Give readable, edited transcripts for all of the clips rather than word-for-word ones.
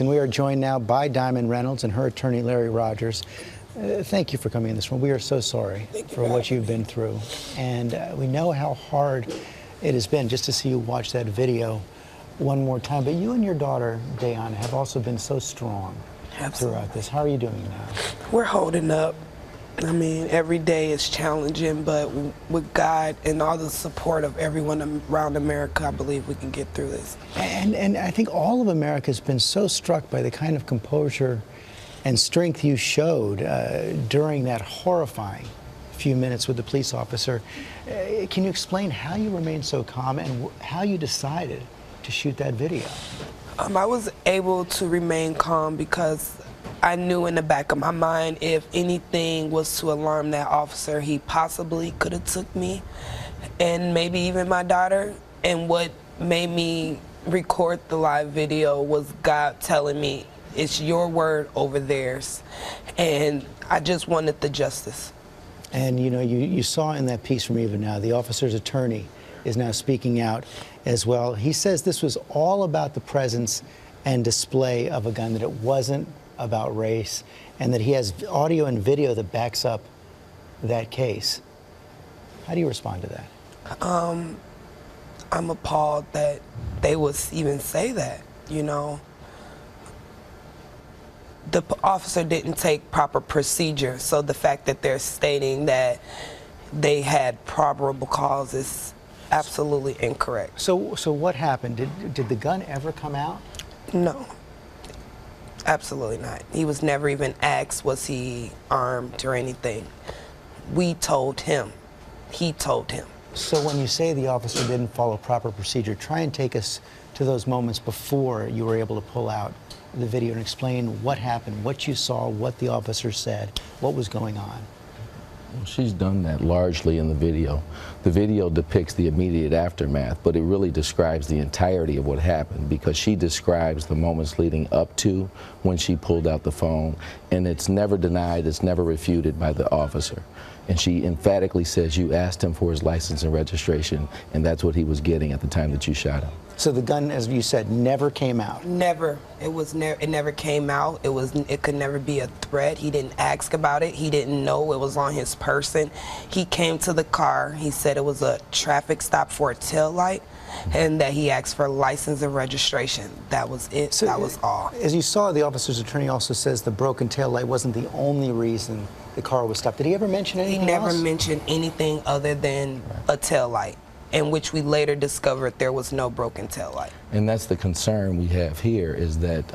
And we are joined now by Diamond Reynolds and her attorney, Larry Rogers. Thank you for coming in this one. We are so sorry for what you've been through. And we know how hard it has been just to see you watch that video one more time. But you and your daughter, Diana, have also been so strong throughout this. How are you doing now? We're holding up. I mean, every day is challenging, but with God and all the support of everyone around America, I believe we can get through this. And I think all of America has been so struck by the kind of composure and strength you showed during that horrifying few minutes with the police officer. Can you explain how you remained so calm and how you decided to shoot that video? I was able to remain calm because I knew in the back of my mind if anything was to alarm that officer, he possibly could have took me and maybe even my daughter. And what made me record the live video was God telling me, it's your word over theirs. And I just wanted the justice. And you know, you saw in that piece from Eva now, the officer's attorney is now speaking out as well. He says this was all about the presence and display of a gun, that it wasn't about race, and that he has audio and video that backs up that case. How do you respond to that? I'm appalled that they would even say that, you know. The officer didn't take proper procedure, so the fact that they're stating that they had probable cause is absolutely incorrect. So what happened? Did the gun ever come out? No. Absolutely not. He was never even asked, was he armed or anything. We told him. He told him. So when you say the officer didn't follow proper procedure, try and take us to those moments before you were able to pull out the video and explain what happened, what you saw, what the officer said, what was going on. Well, she's done that largely in the video. The video depicts the immediate aftermath, but it really describes the entirety of what happened, because she describes the moments leading up to when she pulled out the phone, and it's never denied, it's never refuted by the officer. And she emphatically says you asked him for his license and registration, and that's what he was getting at the time that you shot him. So the gun, as you said, never came out? Never. It never came out. It could never be a threat. He didn't ask about it. He didn't know it was on his person. He came to the car. He said it was a traffic stop for a tail light, and that he asked for license and registration. That was it. So that was all. As you saw, the officer's attorney also says the broken tail light wasn't the only reason the car was stopped. Did he ever mention anything else? He never mentioned anything other than a tail light, in which we later discovered there was no broken tail light. And that's the concern we have here, is that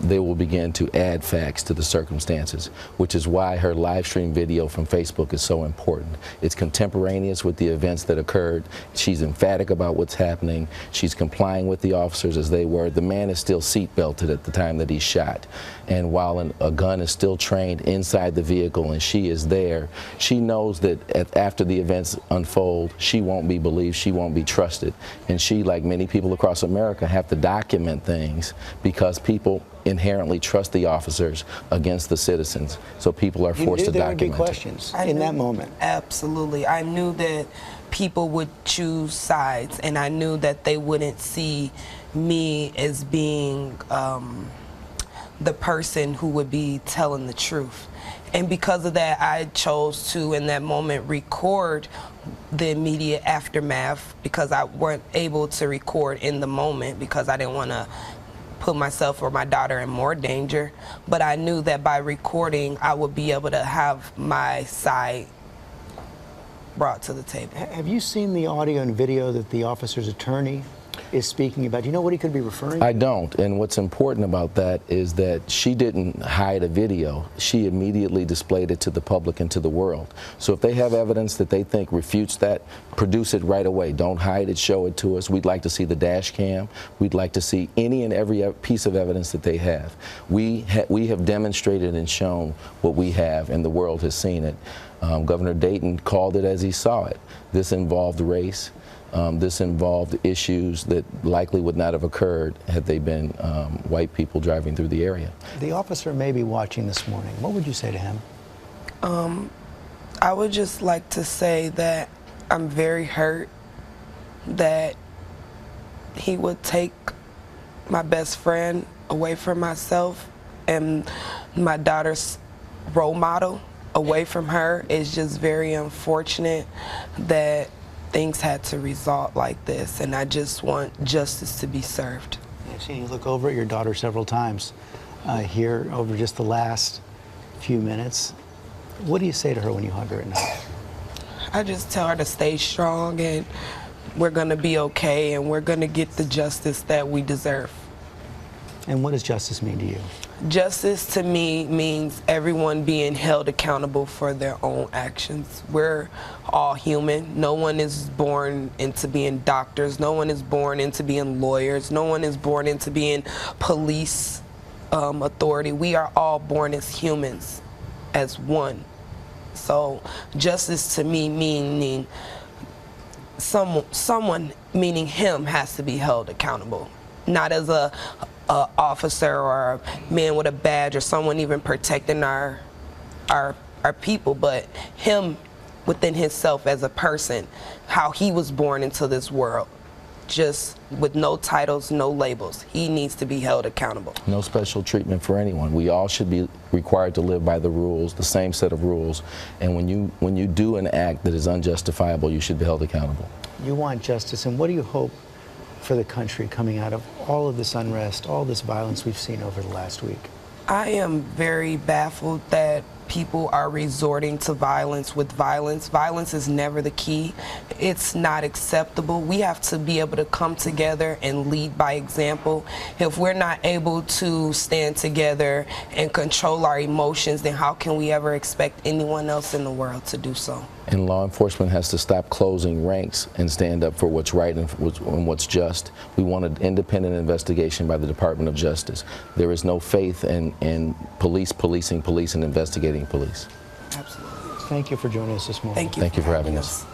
they will begin to add facts to the circumstances, which is why her live stream video from Facebook is so important. It's contemporaneous with the events that occurred. She's emphatic about what's happening. She's complying with the officers as they were. The man is still seat belted at the time that he's shot. And while a gun is still trained inside the vehicle and she is there, she knows that after the events unfold, she won't be believed, she won't be trusted. And she, like many people across America, have to document things because people inherently trust the officers against the citizens. So people are forced to document. There would be questions in that moment. Absolutely. I knew that people would choose sides, and I knew that they wouldn't see me as being the person who would be telling the truth. And because of that, I chose to, in that moment, record the immediate aftermath, because I weren't able to record in the moment because I didn't want to put myself or my daughter in more danger. But I knew that by recording, I would be able to have my side brought to the table. Have you seen the audio and video that the officer's attorney is speaking about? Do you know what he could be referring to? I don't, and what's important about that is that she didn't hide a video. She immediately displayed it to the public and to the world. So if they have evidence that they think refutes that, produce it right away. Don't hide it, show it to us. We'd like to see the dash cam. We'd like to see any and every piece of evidence that they have. We have demonstrated and shown what we have, and the world has seen it. Governor Dayton called it as he saw it. This involved race. This involved issues that likely would not have occurred had they been white people driving through the area. The officer may be watching this morning. What would you say to him? I would just like to say that I'm very hurt that he would take my best friend away from myself and my daughter's role model away from her. It's just very unfortunate that things had to result like this, and I just want justice to be served. I've seen you look over at your daughter several times here over just the last few minutes. What do you say to her when you hug her at night? I just tell her to stay strong, and we're going to be okay, and we're going to get the justice that we deserve. And what does justice mean to you? Justice to me means everyone being held accountable for their own actions. We're all human. No one is born into being doctors. No one is born into being lawyers. No one is born into being police authority. We are all born as humans, as one. So justice to me meaning someone meaning him has to be held accountable, not as a officer or a man with a badge or someone even protecting our people, but him within himself as a person, how he was born into this world, just with no titles, no labels. He needs to be held accountable. No special treatment for anyone. We all should be required to live by the rules, the same set of rules, and when you do an act that is unjustifiable, you should be held accountable. You want justice, and what do you hope for the country coming out of all of this unrest, all this violence we've seen over the last week? I am very baffled that people are resorting to violence with violence. Violence is never the key. It's not acceptable. We have to be able to come together and lead by example. If we're not able to stand together and control our emotions, then how can we ever expect anyone else in the world to do so? And law enforcement has to stop closing ranks and stand up for what's right and what's just. We want an independent investigation by the Department of Justice. There is no faith in police policing police and investigating police. Absolutely. Thank you for joining us this morning. Thank you. Thank you for having us.